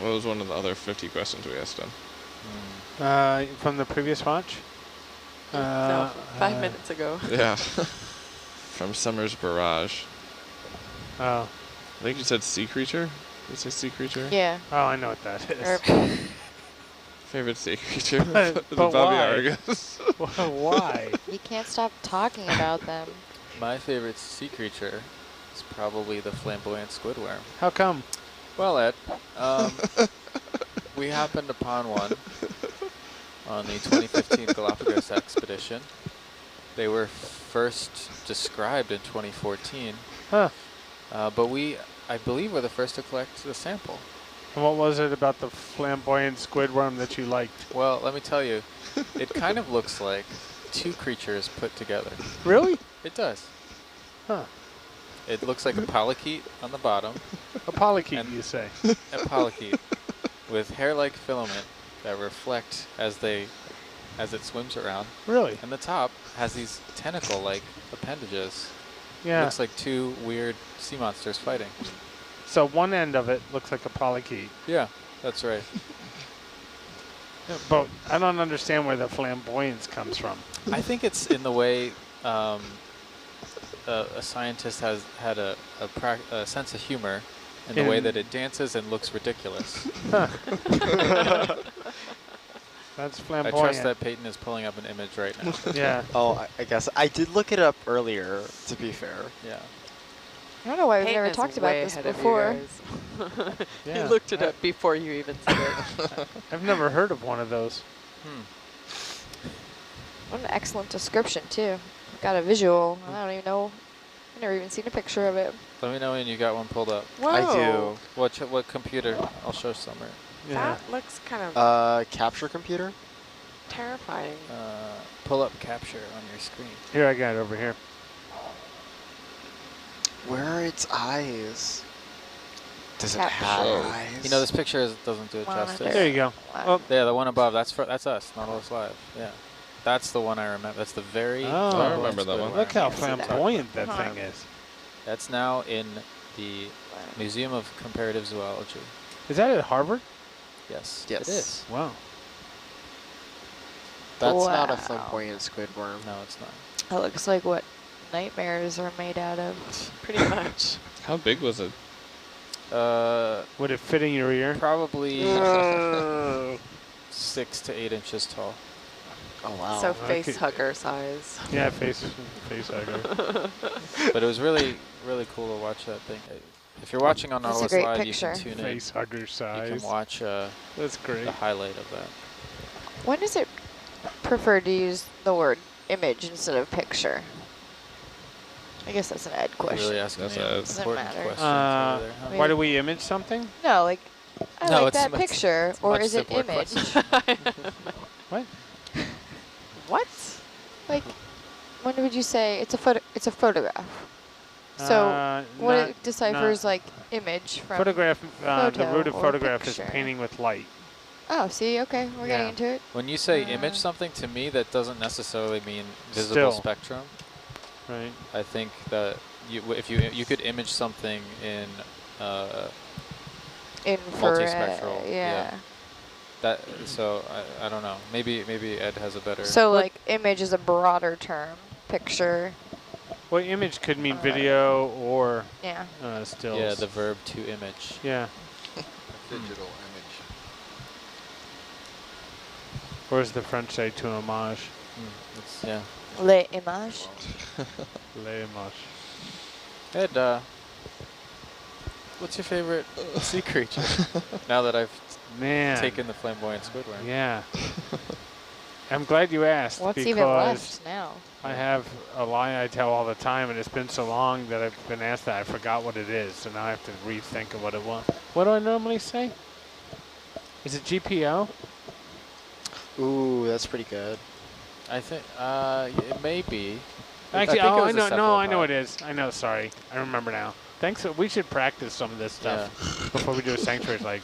What was one of the other 50 questions we asked him? From the previous watch? No, 5 minutes ago. Yeah. From Summer's Barrage. Oh. I think you said sea creature? Did you say sea creature? Yeah. Oh, I know what that is. Or Favorite sea creature? But The Bobby why? Argus. Why? you can't stop talking about them. My favorite sea creature is probably the flamboyant squidworm. How come? Well, Ed, we happened upon one on the 2015 Galapagos expedition. They were first described in 2014, Huh. but I believe, were the first to collect the sample. And what was it about the flamboyant squidworm that you liked? Well, let me tell you, it kind of looks like two creatures put together. Really? It does. Huh. It looks like a polychaete on the bottom, A polychaete, And- you say? a polychaete with hair-like filament that reflect as they as it swims around. Really? And the top has these tentacle-like appendages. Yeah. Looks like two weird sea monsters fighting. So one end of it looks like a polychaete. Yeah, that's right. But I don't understand where the flamboyance comes from. I think it's in the way a scientist has had a sense of humor in the way that it dances and looks ridiculous. That's I flamboyant. trust that Peyton is pulling up an image right now. Yeah. Oh, I guess I did look it up earlier, to be fair. Yeah. I don't know why we've Peyton never is talked about way this ahead of you before. guys. Yeah. You looked it up before you even said it. I've never heard of one of those. What an excellent description, too. Got a visual. I don't even know. I've never even seen a picture of it. Let me know when you got one pulled up. Whoa. I do. What computer? I'll show Summer. Yeah. That looks kind of Capture computer? terrifying. Pull up capture on your screen. Here, I got it over here. Where are its eyes? Does it Capture. have eyes? You know, this picture doesn't do it justice. There you go. Wow. Oh, Yeah, the one above, that's us, Nautilus Live. Yeah. That's the one I remember. That's the very Oh. I remember that one. look how see that. flamboyant that Huh. thing is. That's now in the Museum of Comparative Zoology. Is that at Harvard? Yes. Yes. It is. Wow. That's not a Wow. flamboyant squidworm. No, it's not. That looks like what nightmares are made out of. Pretty much. How big was it? Would it fit in your ear? Probably 6 to 8 inches tall. Oh, wow. So face Okay. hugger size. Yeah, face hugger. But it was really, really cool to watch that thing. If you're watching on That's a Nautilus great Live, picture. you can tune in. Face hugger You size. can watch That's great. the highlight of that. When does it prefer to use the word image instead of picture? I guess that's an Ed You're question. really asking That's me a- Doesn't important matter. questions Uh, over there, huh? Wait. Why do we image something? No, like, I No, like it's that much- picture, it's or much is it simpler image? question. What? What? Like, when would you say it's a photo? It's a photograph. So what not- it deciphers not- like image from? photograph. The photo root of or photograph is picture? painting with light. Oh, see, okay, we're getting Yeah. into it. When you say image Uh, something, to me, that doesn't necessarily mean visible Still. spectrum. Right. I think that if you could image something in multispectral, yeah. that, so I don't know. Maybe Ed has a better. So like image is a broader term. Picture, Well, image could mean video or yeah. stills. yeah, the verb to image. Yeah. Digital image. Or as the French say, to homage. Yeah. Le image. L'image. Ed, what's your favorite sea creature? Now that I've Man. taken the flamboyant squidward. Yeah. I'm glad you asked What's because even left now? I have a lie I tell all the time, and it's been so long that I've been asked that I forgot what it is, so now I have to rethink of what it was. What do I normally say? Is it GPO? Ooh, that's pretty good. I think it may be. Actually, think it oh, I was a know. No, I know cephalopod. it is. I know. Sorry, I remember now. Thanks. We should practice some of this stuff before we do a sanctuary. Like,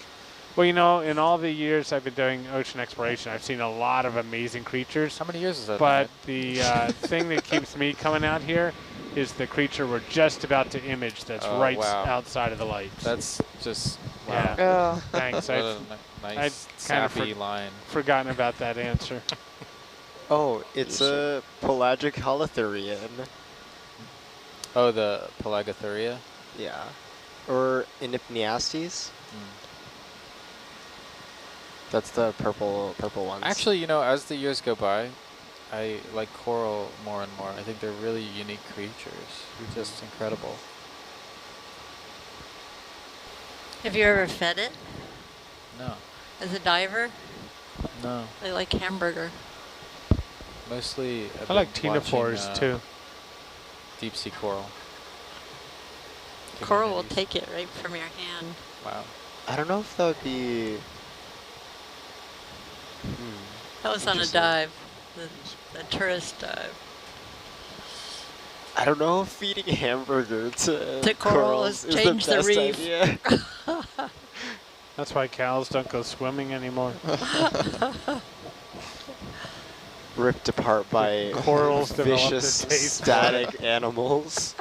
well, you know, in all the years I've been doing ocean exploration, I've seen a lot of amazing creatures. How many years is that? But the thing that keeps me coming out here is the creature we're just about to image that's Oh, right wow. outside of the lights. That's just wow. Yeah. Oh, Thanks. What I've a nice kind of sappy line. forgotten about that answer. Oh, it's a pelagic holothurian. Oh, the Pelagothuria. Yeah. Or Inipneastes. That's the purple ones. Actually, you know, as the years go by, I like coral more and more. I think they're really unique creatures. Just incredible. Have you ever fed it No, as a diver? no. I like hamburger. Mostly. I've I like been watching, ctenophores too. Deep sea coral. Coral will Communities. take it right from your hand. Wow. I don't know if that would be. That was on a Interesting. dive, the tourist dive. I don't know if feeding hamburger to To corals is change the best reef. idea. That's why cows don't go swimming anymore. ripped apart by Corals developed a vicious taste for static animals.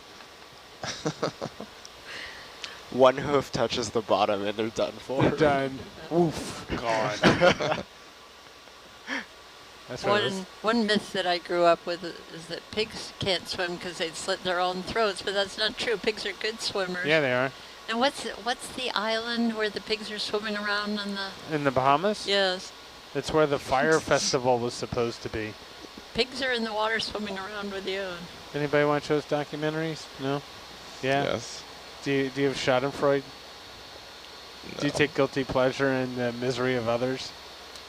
One hoof touches the bottom and they're done for. They're done. Oof, gone. That's what it is. One myth that I grew up with is that pigs can't swim because they'd slit their own throats, but that's not true. Pigs are good swimmers. Yeah, they are. And what's the island where the pigs are swimming around on the? In the Bahamas? Yes. It's where the fire festival was supposed to be. Pigs are in the water swimming around with you. Anybody watch those documentaries? No? Yeah? Yes. Do you have Schadenfreude? No. Do you take guilty pleasure in the misery of others?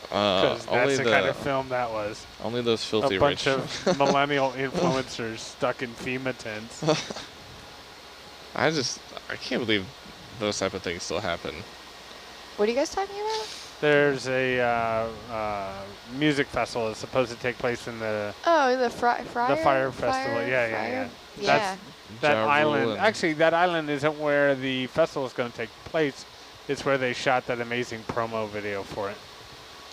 Because only that's the kind of film that was. Only those filthy A bunch rich. of millennial influencers stuck in FEMA tents. I can't believe those type of things still happen. What are you guys talking about? There's a music festival that's supposed to take place in the Oh, the fire festival. Yeah. Yeah. That Ja island. Rule Actually, that island isn't where the festival is going to take place. It's where they shot that amazing promo video for it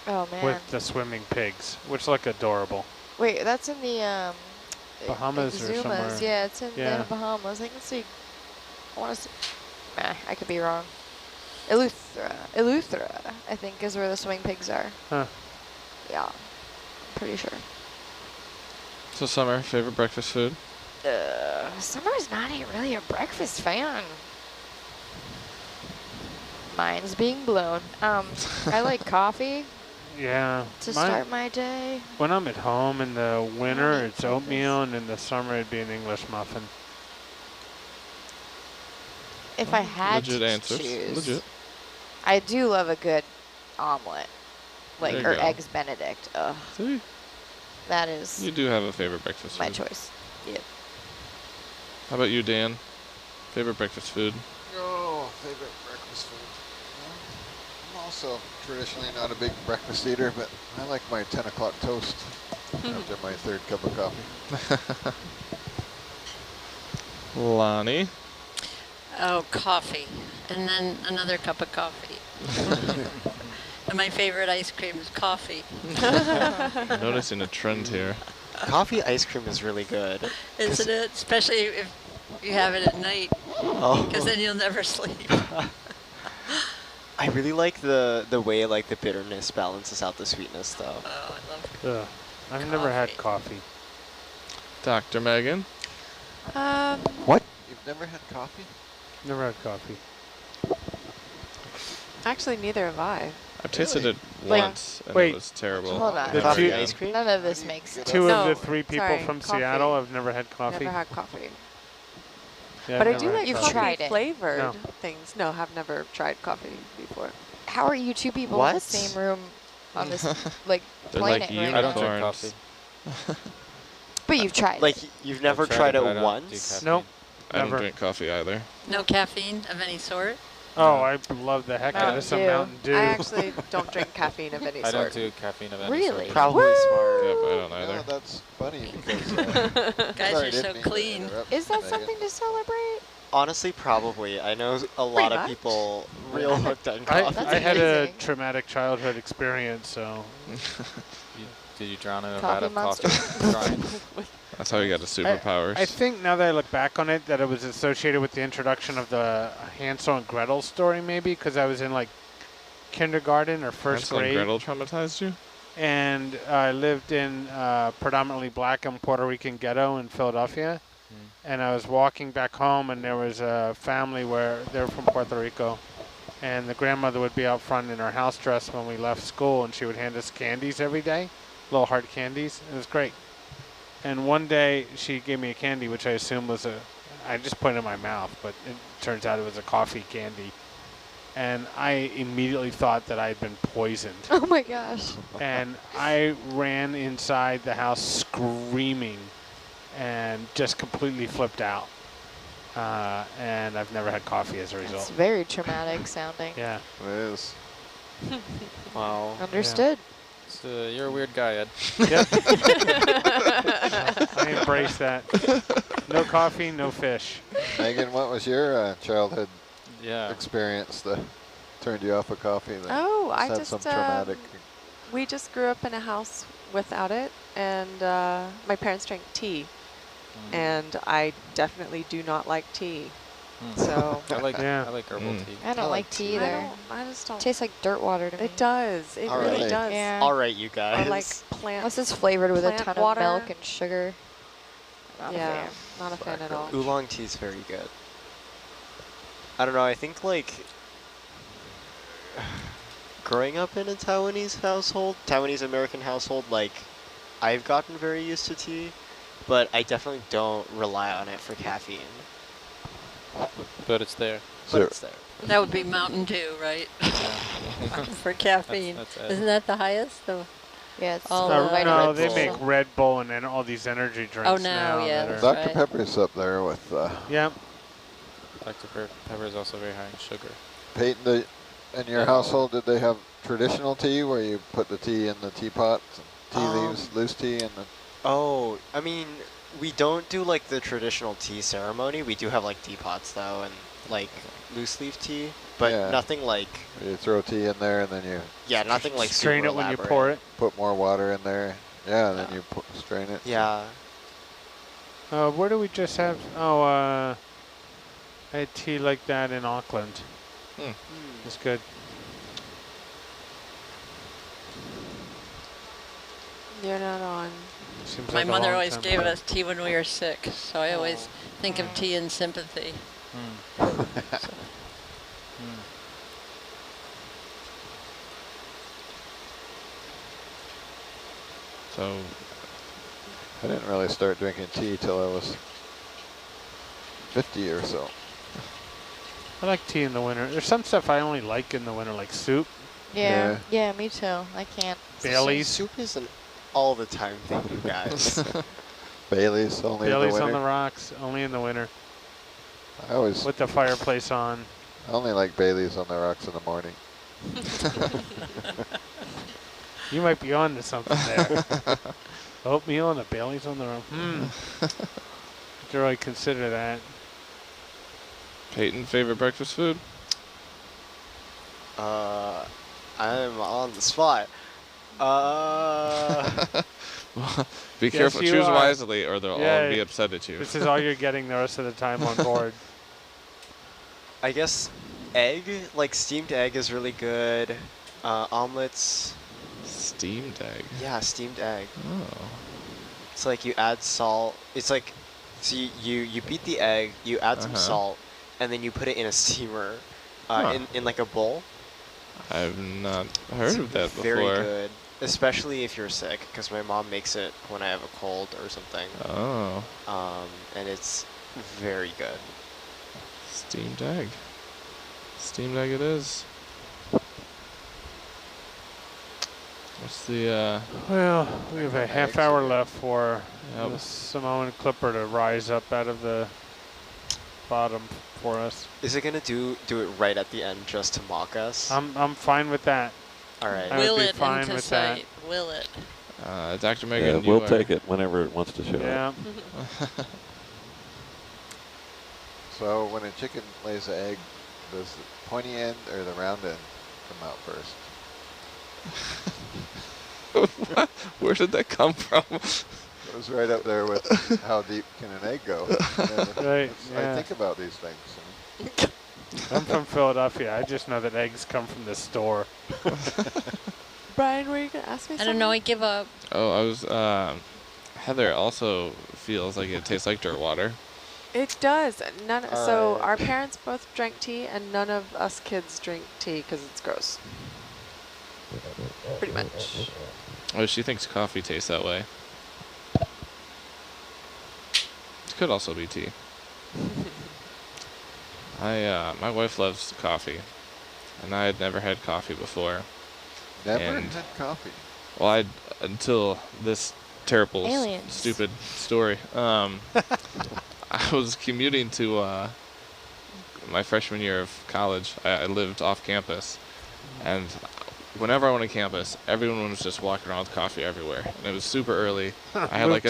Oh man. with the swimming pigs, which look adorable. Wait, that's in the Bahamas or Exumas. somewhere. Yeah, it's in Yeah. the Bahamas. I can see. I want to see. I could be wrong. Eleuthera, I think, is where the swimming pigs are. Huh. Yeah, pretty sure. So Summer, favorite breakfast food? Summer's not really a breakfast fan. Mind's being blown. I like coffee Yeah. to start my day. When I'm at home in the winter, eat it's oatmeal, and in the summer, it'd be an English muffin. If I had Legit to answers. choose, Legit. I do love a good omelet, like There you or go. eggs Benedict. Ugh, See? that is You do have a favorite breakfast my food. choice. Yeah. How about you, Dan? Favorite breakfast food? Oh, favorite breakfast food. I'm also traditionally not a big breakfast eater, but I like my 10 o'clock toast after my third cup of coffee. Lonnie? Oh, coffee, and then another cup of coffee. And my favorite ice cream is coffee. I'm noticing a trend here. Coffee ice cream is really good. Isn't it? Especially if you have it at night, because then you'll never sleep. I really like the way like the bitterness balances out the sweetness though. Oh, I love Ugh. I've never had coffee. Dr. Megan? What? You've never had coffee? Never had coffee. Actually, neither have I. I've tasted it Like- once, and Wait. it was terrible. Hold on. The Coffee two- ice cream? None of this makes sense. Two No, of the three people sorry, from coffee. Seattle have never had coffee. Never had coffee. Yeah, But I've I do never like had You've coffee. tried coffee it. flavored No. things. No, have never tried coffee before. How are you two people in the What? same room on this like They're planet like right I don't now? drink unicorns. coffee. But you've tried Like it. you've never I've tried but I it don't do once? caffeine. Nope. I don't Never. drink coffee either. No caffeine of any sort. Oh, I love the heck out Mountain of some Dew. Mountain Dew. I actually don't drink caffeine of any I don't sort. do caffeine of any Really? sort. Probably smart. Yep, I don't either. No, that's funny because Guys sorry, are didn't so mean to clean. interrupt, Is that Megan. something to celebrate? Honestly, probably. I know a lot of much. people real hooked on I, coffee. That's I had a amazing. traumatic childhood experience, so Did you drown in a Coffee vat of monster? coffee? Crying. That's how you got the superpowers. I think now that I look back on it, that it was associated with the introduction of the Hansel and Gretel story, maybe, because I was in like kindergarten or first Hansel and grade, Gretel traumatized you? and I lived in predominantly black and Puerto Rican ghetto in Philadelphia, and I was walking back home, and there was a family where they were from Puerto Rico, and the grandmother would be out front in her house dress when we left school, and she would hand us candies every day, little hard candies. It was great. And one day she gave me a candy, which I assumed was I just put it in my mouth, but it turns out it was a coffee candy. And I immediately thought that I had been poisoned. Oh my gosh. And I ran inside the house screaming and just completely flipped out. And I've never had coffee as a It's result. very traumatic sounding. Yeah. It is. Wow. Understood. So you're a weird guy, Ed. Yep. I embrace that. No coffee, no fish. Megan, what was your childhood Yeah. experience that turned you off of coffee? That Oh, I had just some traumatic. we just grew up in a house without it, and my parents drank tea, and I definitely do not like tea. So I like Yeah. I like herbal tea. I don't like tea either. I just don't. Tastes like dirt water to me. It does. It All really right. does. Yeah. All right, you guys. Or like plant. Unless it's flavored with a plant ton water. of milk and sugar. Not a Yeah, fan. not a fan at all. Oolong tea is very good. I don't know, I think like growing up in a Taiwanese household, Taiwanese American household, like I've gotten very used to tea, but I definitely don't rely on it for caffeine. But it's there. But it's there. That would be Mountain Dew, right? For caffeine. That's it. Isn't that the highest? Yeah, it's Oh, like Red no, Red they Bull. make Red Bull and then all these energy drinks Oh, now, yeah, that that's are- right. Dr. Pepper's up there with Yep. Dr. Pepper is also very high in sugar. Peyton. In your household, did they have traditional tea where you put the tea in the teapot, tea leaves, loose tea, and the Oh, I mean, we don't do like the traditional tea ceremony. We do have like teapots though, and like loose leaf tea, but Yeah. nothing like, you throw tea in there and then you yeah, nothing like Strain super it when you elaborate. pour it. put more water in there. Yeah, and then you strain it. Yeah. Where do we just have? Oh, I had tea like that in Auckland. It's good. You're not on. Seems My like a mother long always time gave ago. us tea when we were sick, so I always think of tea in sympathy. So, I didn't really start drinking tea till I was 50 or so. I like tea in the winter. There's some stuff I only like in the winter, like soup. Yeah, yeah, me too. I can't. Bailey's. Soup is an all the time thing, you guys. Bailey's only Bailey's in the on winter. the rocks, only in the winter, I always with the fireplace on. I only like Bailey's on the rocks in the morning. You might be on to something there. Oatmeal and a Bailey's on the rock. Do I consider that? Peyton, favorite breakfast food? I'm on the spot. Be Yes, careful, you choose are. wisely, or they'll Yeah, all be upset at you. This is all you're getting the rest of the time on board. I guess egg, like steamed egg is really good. Omelets, Steamed egg. yeah, steamed egg. Oh. It's like you add salt. It's like, so you beat the egg, you add some salt, and then you put it in a steamer, in like a bowl. I've not heard of that before. Very good, especially if you're sick, because my mom makes it when I have a cold or something. Oh. And it's very good. Steamed egg. Steamed egg it is. What's the, Well, we have a half hour left for Yep. the Samoan Clipper to rise up out of the bottom for us. Is it gonna do it right at the end just to mock us? I'm fine with that. All right. I would Will be it fine into with that. sight? Will it? Dr. Yeah, Megan, we'll take it whenever it wants to show up. Yeah. So when a chicken lays an egg, does the pointy end or the round end come out first? Where did that come from? It was right up there with how deep can an egg go. Right, I yeah. think about these things. I'm from Philadelphia. I just know that eggs come from the store. Brian, were you going to ask me I something? don't know, I give up. Oh, I was, Heather also feels like it tastes like dirt water. It does. So Alright. our parents both drank tea, and none of us kids drink tea because it's gross. Pretty much. Oh, she thinks coffee tastes that way. It could also be tea. My wife loves coffee, and I had never had coffee before. Never And- had coffee. Well, until this terrible, Aliens. stupid story. I was commuting to my freshman year of college. I lived off campus, and whenever I went to campus, everyone was just walking around with coffee everywhere. And it was super early. I had like a